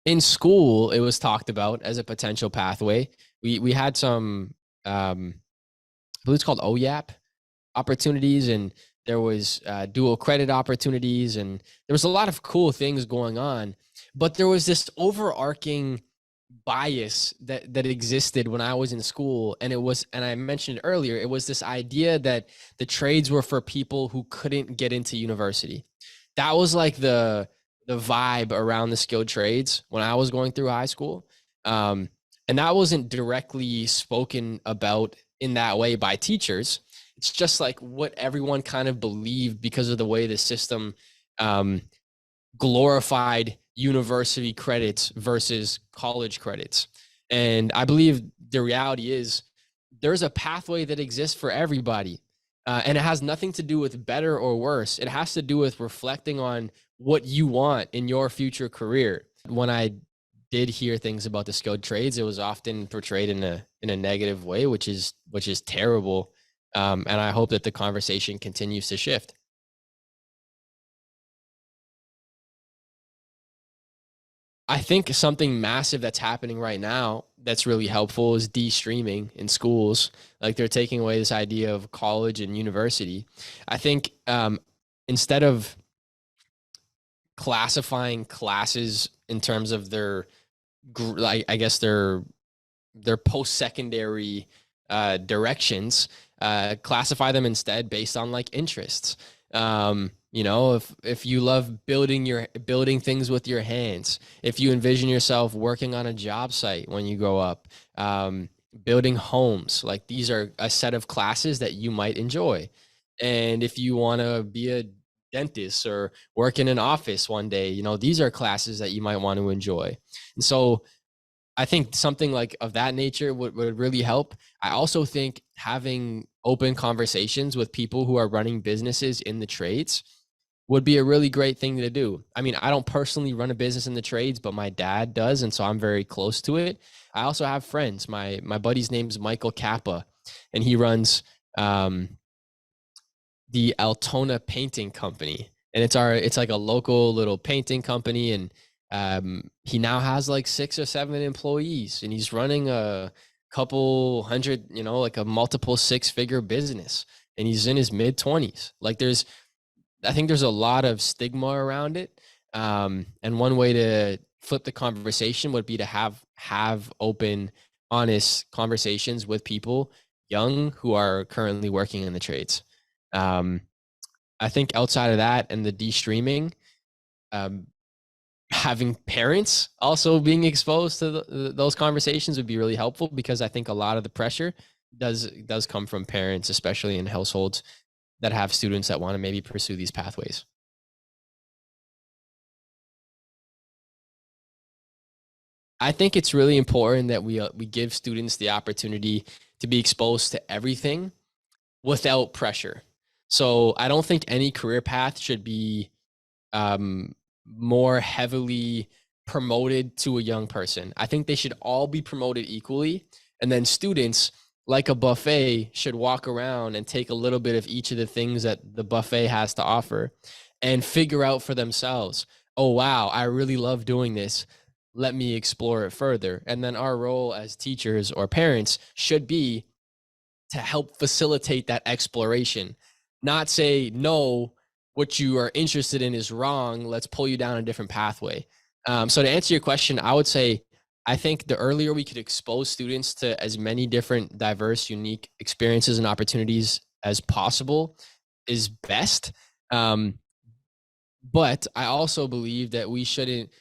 In school, it was talked about as a potential pathway. We had some, I believe it's called OYAP opportunities, and there was dual credit opportunities, and there was a lot of cool things going on. But there was this overarching bias that existed when I was in school, and I mentioned earlier, it was this idea that the trades were for people who couldn't get into university. That was like the vibe around the skilled trades when I was going through high school. Um, and that wasn't directly spoken about in that way by teachers. It's just like what everyone kind of believed because of the way the system um, glorified university credits versus college credits. And I believe the reality is there's a pathway that exists for everybody. And it has nothing to do with better or worse. It has to do with reflecting on what you want in your future career. When I did hear things about the skilled trades, it was often portrayed in a negative way, which is terrible. And I hope that the conversation continues to shift. I think something massive that's happening right now that's really helpful is de-streaming in schools. Like they're taking away this idea of college and university. I think instead of classifying classes in terms of their, I guess their post-secondary directions, classify them instead based on like interests. If you love building things with your hands, if you envision yourself working on a job site when you grow up, building homes, like these are a set of classes that you might enjoy. And if you want to be a dentist or work in an office one day, these are classes that you might want to enjoy. And so I think something like of that nature would really help. I also think having open conversations with people who are running businesses in the trades would be a really great thing to do. I mean, I don't personally run a business in the trades, but my dad does, and so I'm very close to it. I also have friends. My buddy's name's Michael Kappa, and he runs the Altona Painting Company, and it's like a local little painting company, and he now has like 6 or 7 employees, and he's running a couple hundred, like a multiple six-figure business, and he's in his mid 20s. Like I think there's a lot of stigma around it, and one way to flip the conversation would be to have open, honest conversations with people young who are currently working in the trades. Um, I think outside of that and the de-streaming, um, having parents also being exposed to those conversations would be really helpful, because I think a lot of the pressure does come from parents, especially in households that have students that want to maybe pursue these pathways. I think it's really important that we give students the opportunity to be exposed to everything without pressure. So I don't think any career path should be um, more heavily promoted to a young person. I think they should all be promoted equally. And then students, like a buffet, should walk around and take a little bit of each of the things that the buffet has to offer and figure out for themselves, oh, wow, I really love doing this. Let me explore it further. And then our role as teachers or parents should be to help facilitate that exploration, not say, no, what you are interested in is wrong. Let's pull you down a different pathway. So to answer your question, I would say, I think the earlier we could expose students to as many different diverse, unique experiences and opportunities as possible is best. Um, but I also believe that we shouldn't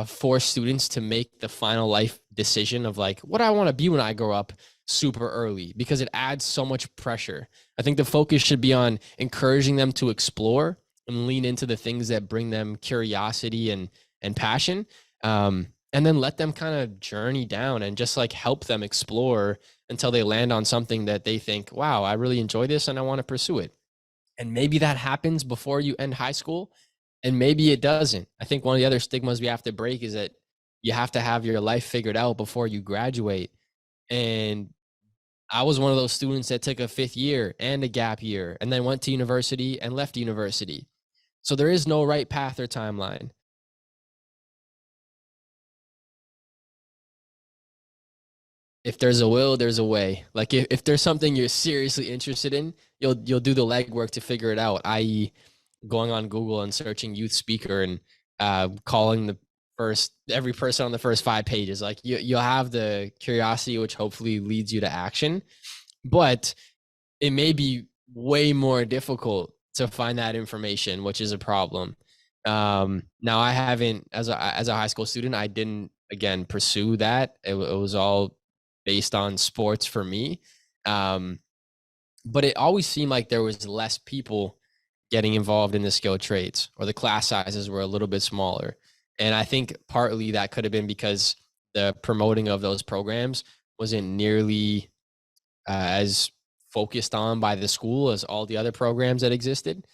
force students to make the final life decision of like, what I want to be when I grow up super early, because it adds so much pressure. I think the focus should be on encouraging them to explore and lean into the things that bring them curiosity and passion. And then let them kind of journey down and just like help them explore until they land on something that they think, wow, I really enjoy this and I want to pursue it. And maybe that happens before you end high school, and maybe it doesn't. I think one of the other stigmas we have to break is that you have to have your life figured out before you graduate. And I was one of those students that took a fifth year and a gap year and then went to university and left university. So there is no right path or timeline. if there's a will, there's a way. Like if there's something you're seriously interested in, you'll do the legwork to figure it out, i.e. going on Google and searching youth speaker and calling the first every person on the first 5 pages. Like you'll have the curiosity, which hopefully leads you to action. But it may be way more difficult to find that information, which is a problem. Now I haven't, as a high school student, I didn't again pursue that. It was all based on sports for me. But it always seemed like there was less people getting involved in the skilled trades, or the class sizes were a little bit smaller. And I think partly that could have been because the promoting of those programs wasn't nearly as focused on by the school as all the other programs that existed.